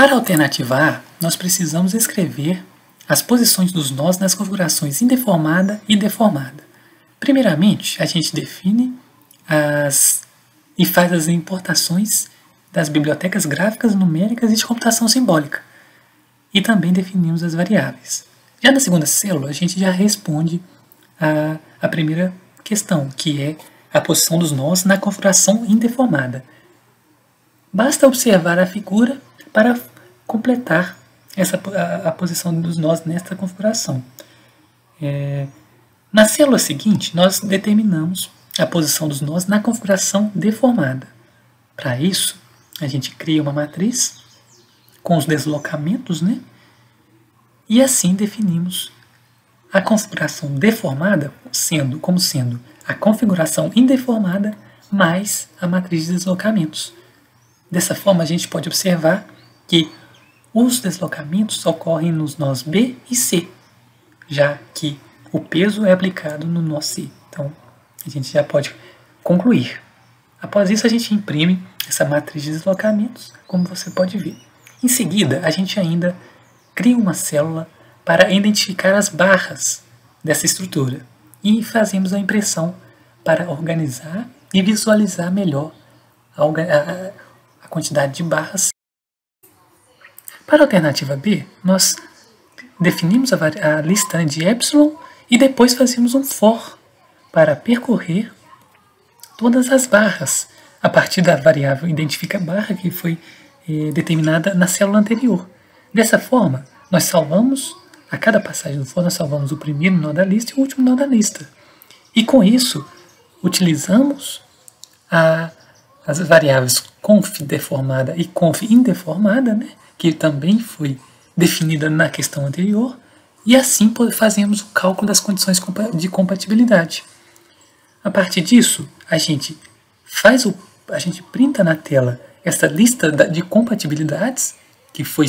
Para a alternativa A, nós precisamos escrever as posições dos nós nas configurações indeformada e deformada. Primeiramente, a gente define e faz as importações das bibliotecas gráficas, numéricas e de computação simbólica. E também definimos as variáveis. Já na segunda célula, a gente já responde a primeira questão, que é a posição dos nós na configuração indeformada. Basta observar a figura para completar a posição dos nós nesta configuração. Na célula seguinte, nós determinamos a posição dos nós na configuração deformada. Para isso, a gente cria uma matriz com os deslocamentos, né? E assim definimos a configuração deformada como sendo a configuração indeformada mais a matriz de deslocamentos. Dessa forma, a gente pode observar que os deslocamentos ocorrem nos nós B e C, já que o peso é aplicado no nó C. Então, a gente já pode concluir. Após isso, a gente imprime essa matriz de deslocamentos, como você pode ver. Em seguida, a gente ainda cria uma célula para identificar as barras dessa estrutura e fazemos a impressão para organizar e visualizar melhor a quantidade de barras. Para a alternativa B, nós definimos a lista de epsilon e depois fazemos um for para percorrer todas as barras a partir da variável identifica barra que foi determinada na célula anterior. Dessa forma, nós salvamos, a cada passagem do for, nós salvamos o primeiro nó da lista e o último nó da lista. E com isso, utilizamos as variáveis conf deformada e conf indeformada, né, que também foi definida na questão anterior, e assim fazemos o cálculo das condições de compatibilidade. A partir disso, a gente printa na tela essa lista de compatibilidades que foi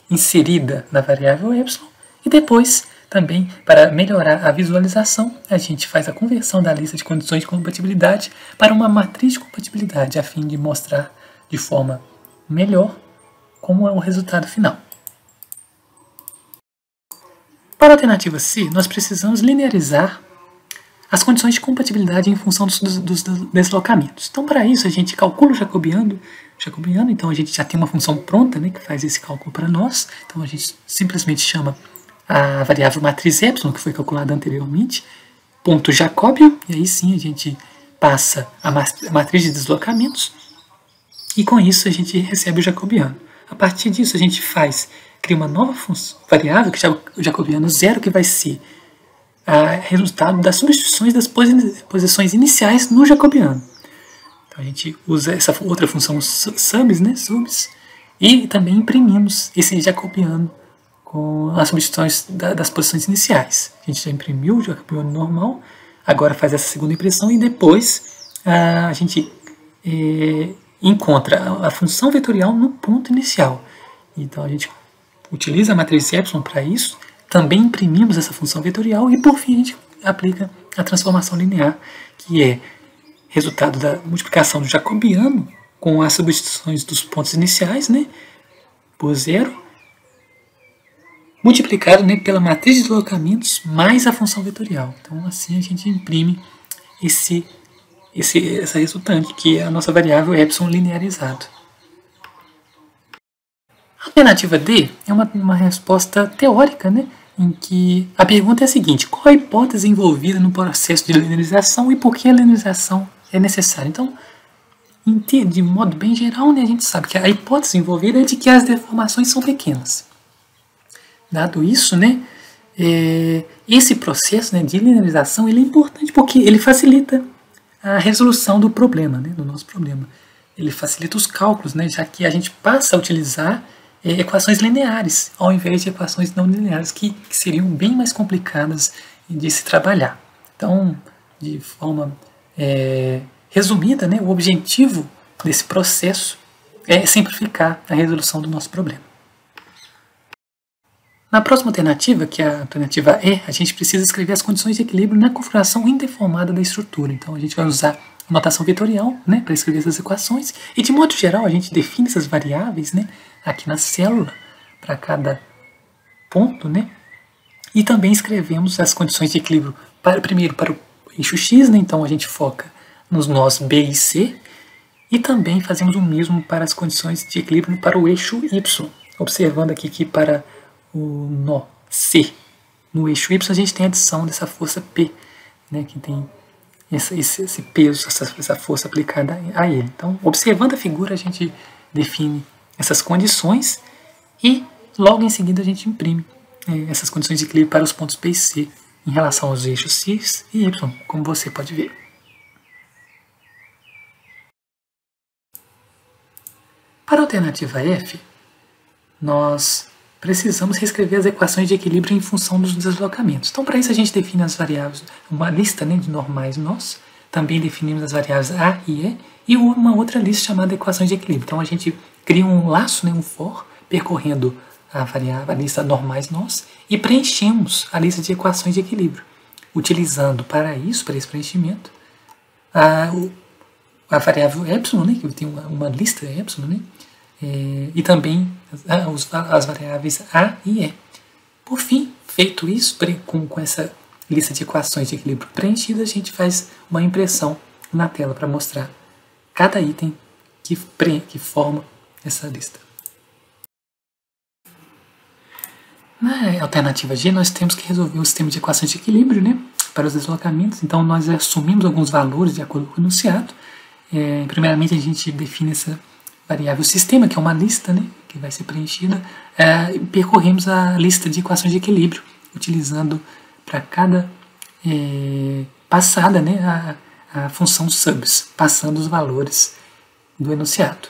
inserida na variável epsilon e depois, também, para melhorar a visualização, a gente faz a conversão da lista de condições de compatibilidade para uma matriz de compatibilidade, a fim de mostrar de forma melhor como é o resultado final. Para a alternativa C, nós precisamos linearizar as condições de compatibilidade em função dos deslocamentos. Então, para isso, a gente calcula o jacobiano, então a gente já tem uma função pronta, né, que faz esse cálculo para nós. Então, a gente simplesmente chama a variável matriz epsilon, que foi calculada anteriormente, ponto jacóbio, e aí sim a gente passa a matriz de deslocamentos, e com isso a gente recebe o jacobiano. A partir disso, a gente cria uma nova variável, que é o jacobiano zero, que vai ser resultado das substituições das posições iniciais no jacobiano. Então a gente usa essa outra função subs, e também imprimimos esse jacobiano com as substituições das posições iniciais. A gente já imprimiu o jacobiano normal, agora faz essa segunda impressão e depois a gente encontra a função vetorial no ponto inicial. Então a gente utiliza a matriz epsilon para isso, também imprimimos essa função vetorial e por fim a gente aplica a transformação linear, que é resultado da multiplicação do jacobiano com as substituições dos pontos iniciais, né, por zero, multiplicado, né, pela matriz de deslocamentos mais a função vetorial. Então assim a gente imprime essa resultante, que é a nossa variável epsilon linearizado. A alternativa D é uma resposta teórica, né, em que a pergunta é a seguinte: qual a hipótese envolvida no processo de linearização e por que a linearização é necessária? Então, de modo bem geral, né, a gente sabe que a hipótese envolvida é de que as deformações são pequenas. Dado isso, né, esse processo, né, de linearização ele é importante porque ele facilita a resolução do problema, né, do nosso problema. Ele facilita os cálculos, né, já que a gente passa a utilizar equações lineares, ao invés de equações não lineares, que seriam bem mais complicadas de se trabalhar. Então, de forma resumida, né, o objetivo desse processo é simplificar a resolução do nosso problema. Na próxima alternativa, que é a alternativa E, a gente precisa escrever as condições de equilíbrio na configuração indeformada da estrutura. Então, a gente vai usar notação vetorial, né, para escrever essas equações. E de modo geral a gente define essas variáveis, né, aqui na célula para cada ponto, né, e também escrevemos as condições de equilíbrio primeiro para o eixo x, né, então a gente foca nos nós B e C, e também fazemos o mesmo para as condições de equilíbrio para o eixo y, observando aqui que para o nó C no eixo y a gente tem a adição dessa força P, né, que tem esse peso, essa força aplicada a ele. Então, observando a figura, a gente define essas condições e logo em seguida a gente imprime essas condições de equilíbrio para os pontos P e C em relação aos eixos x e y, como você pode ver. Para a alternativa F, nós precisamos reescrever as equações de equilíbrio em função dos deslocamentos. Então, para isso, a gente define as variáveis, uma lista, né, de normais nós, também definimos as variáveis A e E uma outra lista chamada equações de equilíbrio. Então, a gente cria um laço, né, um for, percorrendo a lista normais nós e preenchemos a lista de equações de equilíbrio, utilizando para esse preenchimento, a variável epsilon, né, que tem uma lista epsilon, né, e também as variáveis A e E. Por fim, feito isso, com essa lista de equações de equilíbrio preenchida, a gente faz uma impressão na tela para mostrar cada item que forma essa lista. Na alternativa G, nós temos que resolver o sistema de equações de equilíbrio, né, para os deslocamentos. Então, nós assumimos alguns valores de acordo com o enunciado. Primeiramente, a gente define essa variável sistema, que é uma lista, né, que vai ser preenchida. Percorremos a lista de equações de equilíbrio, utilizando para cada passada, né, a função subs, passando os valores do enunciado.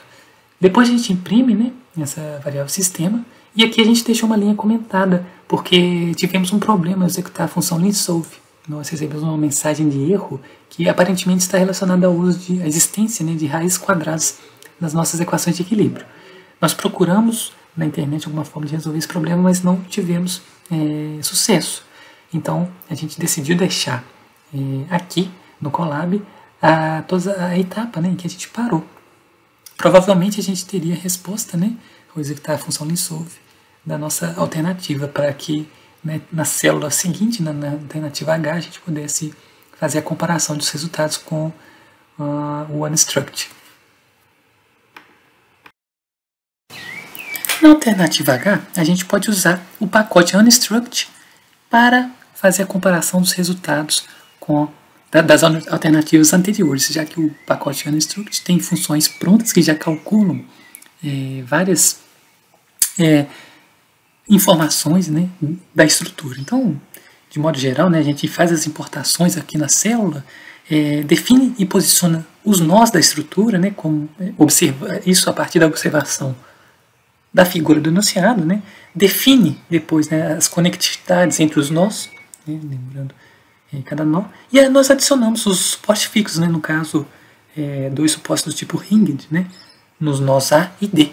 Depois a gente imprime, né, essa variável sistema, e aqui a gente deixou uma linha comentada, porque tivemos um problema ao executar a função linsolve. Nós recebemos uma mensagem de erro que aparentemente está relacionada ao uso à existência, né, de raízes quadradas nas nossas equações de equilíbrio. Nós procuramos na internet alguma forma de resolver esse problema, mas não tivemos sucesso. Então a gente decidiu deixar aqui no Colab toda a etapa, né, em que a gente parou. Provavelmente a gente teria a resposta, né, ao executar a função linsolve da nossa alternativa, para que, né, na célula seguinte, na alternativa H, a gente pudesse fazer a comparação dos resultados com o unstruct. Na alternativa H, a gente pode usar o pacote unstruct para fazer a comparação dos resultados das alternativas anteriores, já que o pacote unstruct tem funções prontas que já calculam várias informações, né, da estrutura. Então, de modo geral, né, a gente faz as importações aqui na célula, define e posiciona os nós da estrutura, né, observa isso a partir da observação da figura do enunciado, né, define depois, né, as conectividades entre os nós, né, lembrando cada nó, e aí nós adicionamos os suportes fixos, né, no caso, dois supostos do tipo ringed, né, nos nós A e D.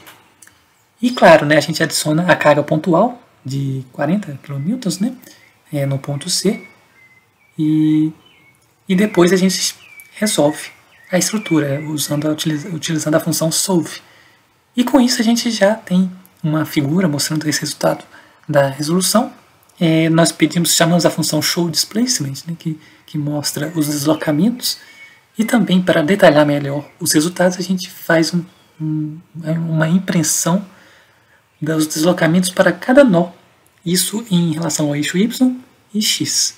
E claro, né, a gente adiciona a carga pontual de 40 kN, né, no ponto C, e depois a gente resolve a estrutura utilizando a função solve. E com isso a gente já tem uma figura mostrando esse resultado da resolução. Nós chamamos a função showDisplacement, né, que mostra os deslocamentos, e também para detalhar melhor os resultados a gente faz uma impressão dos deslocamentos para cada nó, isso em relação ao eixo Y e X.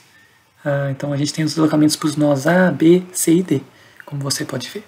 Então a gente tem os deslocamentos para os nós A, B, C e D, como você pode ver.